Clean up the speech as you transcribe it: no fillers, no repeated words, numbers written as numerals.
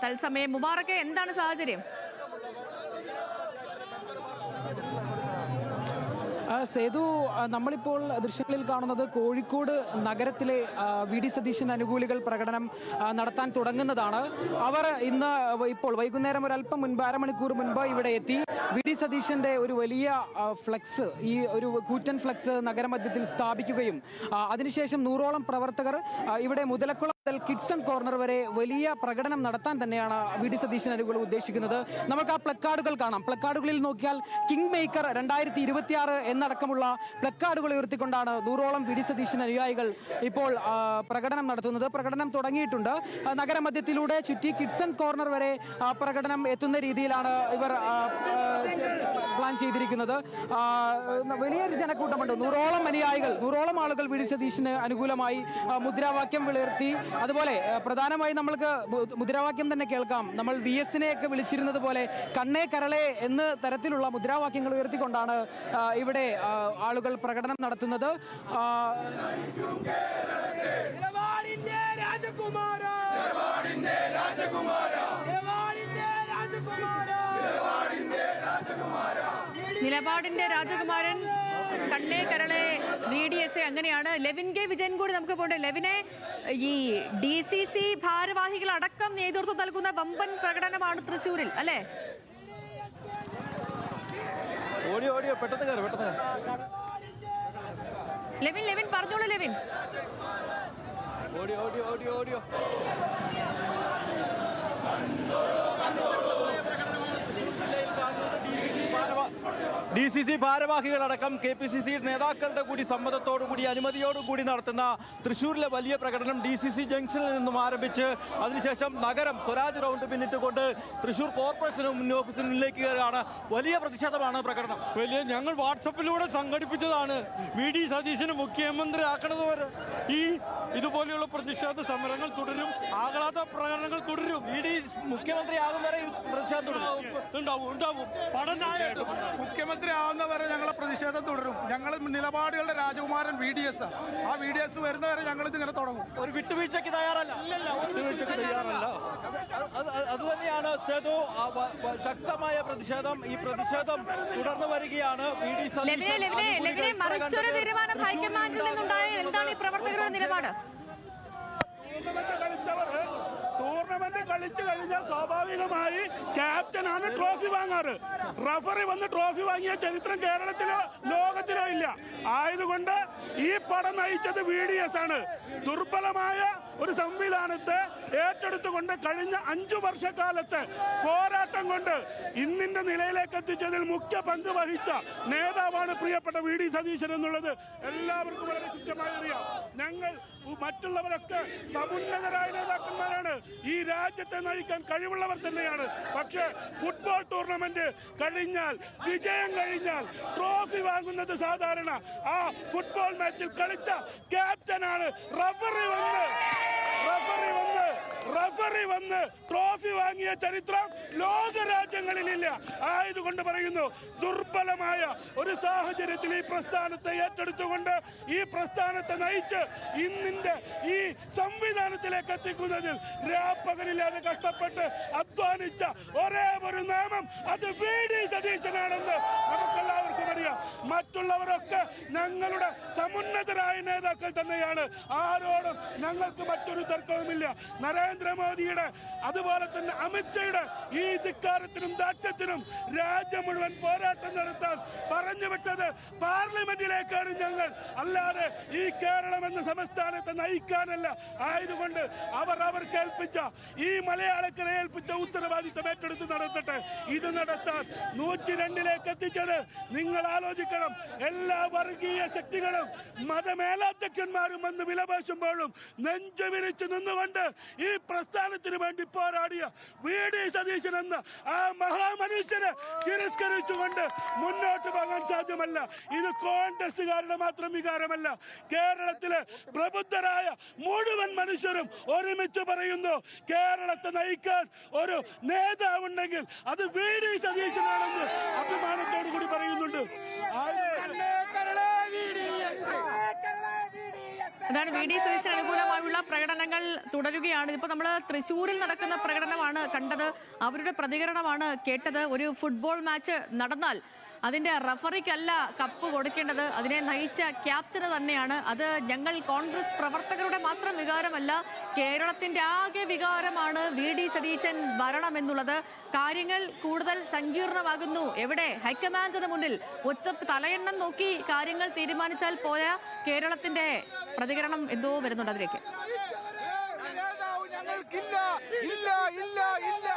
തത്സമയം മുബാറക്ക് എന്താണ് സാഹചര്യം? സേതു, നമ്മളിപ്പോൾ ദൃശ്യങ്ങളിൽ കാണുന്നത് കോഴിക്കോട് നഗരത്തിലെ വി ഡി സതീശൻ അനുകൂലികൾ പ്രകടനം നടത്താൻ തുടങ്ങുന്നതാണ്. അവർ ഇന്ന് ഇപ്പോൾ വൈകുന്നേരം ഒരല്പം മുൻപ്, അരമണിക്കൂർ മുൻപ് ഇവിടെ എത്തി വി ഡി സതീശന്റെ ഒരു വലിയ ഫ്ലെക്സ്, ഈ ഒരു കൂറ്റൻ ഫ്ലെക്സ് നഗരമധ്യത്തിൽ സ്ഥാപിക്കുകയും അതിനുശേഷം 100ഓളം പ്രവർത്തകർ ഇവിടെ മുതലക്കുളം മുതൽ കിഡ്സൺ കോർണർ വരെ വലിയ പ്രകടനം നടത്താൻ തന്നെയാണ് വി ഡി സതീശൻ അനുകൂലികൾ ഉദ്ദേശിക്കുന്നത്. നമുക്ക് ആ പ്ലക്കാർഡുകൾ കാണാം. പ്ലക്കാർഡുകളിൽ നോക്കിയാൽ കിങ് മേക്കർ 2026 എന്നടക്കമുള്ള പ്ലക്കാർഡുകൾ ഉയർത്തിക്കൊണ്ടാണ് 100ഓളം വി ഡി സതീശൻ അനുയായികൾ ഇപ്പോൾ പ്രകടനം നടത്തുന്നത്. പ്രകടനം തുടങ്ങിയിട്ടുണ്ട്. നഗരമധ്യത്തിലൂടെ ചുറ്റി കിഡ്സൺ കോർണർ വരെ പ്രകടനം എത്തുന്ന രീതിയിലാണ് ഇവർ പ്ലാൻ ചെയ്തിരിക്കുന്നത്. വലിയൊരു ജനക്കൂട്ടമുണ്ട്. 100ഓളം അനുയായികൾ, 100ഓളം ആളുകൾ വി ഡി സതീശന് അനുകൂലമായി മുദ്രാവാക്യം വിളിർത്തി. അതുപോലെ പ്രധാനമായി നമ്മൾക്ക് മുദ്രാവാക്യം തന്നെ കേൾക്കാം. നമ്മൾ VS-നെയൊക്കെ വിളിച്ചിരുന്നത് പോലെ കണ്ണേ കരളേ എന്ന തരത്തിലുള്ള മുദ്രാവാക്യങ്ങൾ ഉയർത്തിക്കൊണ്ടാണ് ഇവിടെ ആളുകൾ പ്രകടനം നടത്തുന്നത്. നിലപാടിന്റെ രാജകുമാരൻ, കണ്ണേ കരളെ VDS, അങ്ങനെയാണ്. ലെവിൻ കെ വിജയൻ കൂടി നമുക്ക് പോകണ്ടേ. ലെവിനെ, ഈ DCC ഭാരവാഹികൾ അടക്കം നേതൃത്വം നൽകുന്ന വമ്പൻ പ്രകടനമാണ് തൃശ്ശൂരിൽ, അല്ലേ? ലെവിൻ പറഞ്ഞോളൂ. ലെവിൻ, DCC ഭാരവാഹികളടക്കം KPCC നേതാക്കളുടെ കൂടി സമ്മതത്തോടുകൂടി അനുമതിയോടുകൂടി നടത്തുന്ന തൃശ്ശൂരിലെ വലിയ പ്രകടനം DCC ജംഗ്ഷനിൽ നിന്നും ആരംഭിച്ച് അതിനുശേഷം നഗരം സ്വരാജ് റൗണ്ട് പിന്നിട്ടുകൊണ്ട് തൃശ്ശൂർ കോർപ്പറേഷന് മുൻ ഓഫീസിന് മുന്നിലേക്ക് കയറുകയാണ്. വലിയ പ്രതിഷേധമാണ് പ്രകടനം. ഞങ്ങൾ വാട്സപ്പിലൂടെ സംഘടിപ്പിച്ചതാണ്. VD സതീശന് മുഖ്യമന്ത്രി ആക്കണതുവരെ ഇതുപോലെയുള്ള പ്രതിഷേധ സമരങ്ങൾ തുടരും, ആഹ്ലാദ പ്രകടനങ്ങൾ തുടരും. VD മുഖ്യമന്ത്രി ആകും വരെ പ്രതിഷേധം ഉണ്ടാവും. മുഖ്യമന്ത്രി ആവുന്നവരെ ഞങ്ങളെ പ്രതിഷേധം തുടരും. ഞങ്ങൾ നിലപാടുകളുടെ രാജകുമാരൻ VDS. ആ VDS വരുന്നവരെ ഞങ്ങൾ ഇതിങ്ങനെ തുടങ്ങും. ഒരു വിട്ടുവീഴ്ചയ്ക്ക് തയ്യാറല്ല. അത് തന്നെയാണ് സേതു, ശക്തമായ പ്രതിഷേധം. ഈ പ്രതിഷേധം തുടർന്നു വരികയാണ്. മറിച്ചൊരു തീരുമാനം ഹൈക്കമാൻഡിൽ നിന്നുണ്ടായ എന്താണ് ഈ പ്രവർത്തകരുടെ നിലപാട്? ടൂർണമെന്റ് കളിച്ചു കഴിഞ്ഞാൽ സ്വാഭാവികമായി ക്യാപ്റ്റനാണ് ട്രോഫി വാങ്ങാറ്. റഫറി വന്ന് ട്രോഫി വാങ്ങിയ ചരിത്രം കേരളത്തിലോ ലോകത്തിലോ ഇല്ല. ആയതുകൊണ്ട് ഈ പടം നയിച്ചത് VDS ആണ്. ദുർബലമായ ഒരു സംവിധാനത്തെ ഏറ്റെടുത്തുകൊണ്ട് കഴിഞ്ഞ 5 വർഷക്കാലത്ത് പോരാട്ടം കൊണ്ട് ഇന്നിന്റെ നിലയിലേക്ക് എത്തിച്ചതിൽ മുഖ്യ പങ്ക് വഹിച്ച നേതാവാണ് പ്രിയപ്പെട്ട VD സതീശൻ എന്നുള്ളത് എല്ലാവർക്കും വളരെ കൃത്യമായി അറിയാം. ഞങ്ങൾ മറ്റുള്ളവരൊക്കെ സമുന്നതരായ നേതാക്കന്മാരാണ്. ഈ രാജ്യത്തെ നയിക്കാൻ കഴിവുള്ളവർ തന്നെയാണ്. പക്ഷേ ഫുട്ബോൾ ടൂർണമെന്റ് കഴിഞ്ഞാൽ, വിജയം കഴിഞ്ഞാൽ ട്രോഫി വാങ്ങുന്നത് സാധാരണ. ആ ഫുട്ബോൾ മാച്ചിൽ കളിച്ച ക്യാപ്റ്റനാണ്. റഫറി വന്ന് ട്രോഫി വാങ്ങിയ ചരിത്രം ലോകരാജ്യങ്ങളിലില്ല. ആയതുകൊണ്ട് പറയുന്നു, ദുർബലമായ ഒരു സാഹചര്യത്തിൽ ഈ പ്രസ്ഥാനത്തെ ഏറ്റെടുത്തുകൊണ്ട് ഈ പ്രസ്ഥാനത്തെ നയിച്ച് ഇന്നിന്റെ ഈ സംവിധാനത്തിലേക്ക് എത്തിക്കുന്നതിൽ രാപ്പകലില്ലാതെ കഷ്ടപ്പെട്ട് അധ്വാനിച്ച ഒരേ ഒരു നാമം അത് VD സതീശനാണെന്ന് നമുക്കെല്ലാവർക്കും അറിയാം. മറ്റുള്ളവരൊക്കെ ഞങ്ങളുടെ സമുന്നതരായ നേതാക്കൾ തന്നെയാണ്. ആരോടും ഞങ്ങൾക്ക് മറ്റൊരു തർക്കവുമില്ല. നരേന്ദ്രമോദിയുടെ അതുപോലെ തന്നെ അമിത്ഷായുടെ ഈ ധിക്കാരത്തിനും ദാഷ്ട്യത്തിനും രാജ്യം മുഴുവൻ പോരാട്ടം നടത്താൻ പറഞ്ഞു വിട്ടത് പാർലമെന്റിലേക്കാണ് ഞങ്ങൾ, അല്ലാതെ ഈ കേരളം എന്ന സംസ്ഥാനത്തെ നയിക്കാനല്ല. ആയതുകൊണ്ട് അവർക്ക് ഏൽപ്പിച്ച, ഈ മലയാളക്കരെ ഏൽപ്പിച്ച ഉത്തരവാദിത്തം ഏറ്റെടുത്ത് നടത്തട്ടെ. ഇത് നടത്താൻ 102ലേക്ക് എത്തിച്ചത് നിങ്ങൾ ആലോചിക്കണം. എല്ലാ വർഗീയ ശക്തികളും മതമേലാധ്യക്ഷന്മാരും വന്ന് വിലപേശുമ്പോഴും നെഞ്ചു വിരിച്ചു നിന്നുകൊണ്ട് ഈ പ്രസ്ഥാനത്തിന് വേണ്ടി പോരാടിയ VD സതീശൻ എന്ന ആ മഹാമനുഷ്യനെ തിരസ്കരിച്ചുകൊണ്ട് മുന്നോട്ട് പോകാൻ സാധ്യമല്ല. ഇത് കോൺഗ്രസുകാരുടെ മാത്രം വികാരമല്ല. കേരളത്തിലെ പ്രബുദ്ധരായ മുഴുവൻ മനുഷ്യരും ഒരുമിച്ച് പറയുന്നു, കേരളത്തെ നയിക്കാൻ ഒരു നേതാവുണ്ടെങ്കിൽ അത് VD സതീശനാണെന്ന് അഭിമാനത്തോടു കൂടി പറയുന്നുണ്ട്. അതാണ് വി ഡി സതീശന് അനുകൂലമായുള്ള പ്രകടനങ്ങൾ തുടരുകയാണ്. ഇപ്പോൾ നമ്മൾ തൃശ്ശൂരിൽ നടക്കുന്ന പ്രകടനമാണ് കണ്ടത്, അവരുടെ പ്രതികരണമാണ് കേട്ടത്. ഒരു ഫുട്ബോൾ മാച്ച് നടന്നാൽ അതിന്റെ റഫറിക്കല്ല കപ്പ് കൊടുക്കേണ്ടത്, അതിനെ നയിച്ച ക്യാപ്റ്റന് തന്നെയാണ്. അത് ഞങ്ങൾ കോൺഗ്രസ് പ്രവർത്തകരുടെ മാത്രം വികാരമല്ല, കേരളത്തിന്റെ ആകെ വികാരമാണ് വി ഡി സതീശൻ വരണമെന്നുള്ളത്. കാര്യങ്ങൾ കൂടുതൽ സങ്കീർണമാകുന്നു. എവിടെ? ഹൈക്കമാൻഡിന് മുന്നിൽ ഒറ്റ തലയെണ്ണം നോക്കി കാര്യങ്ങൾ തീരുമാനിച്ചാൽ പോരാ. കേരളത്തിന്റെ പ്രതികരണം എന്തോ വരുന്നുണ്ട് അതിലേക്ക്. ഞങ്ങൾക്കില്ല, ഇല്ല, ഇല്ല, ഇല്ല.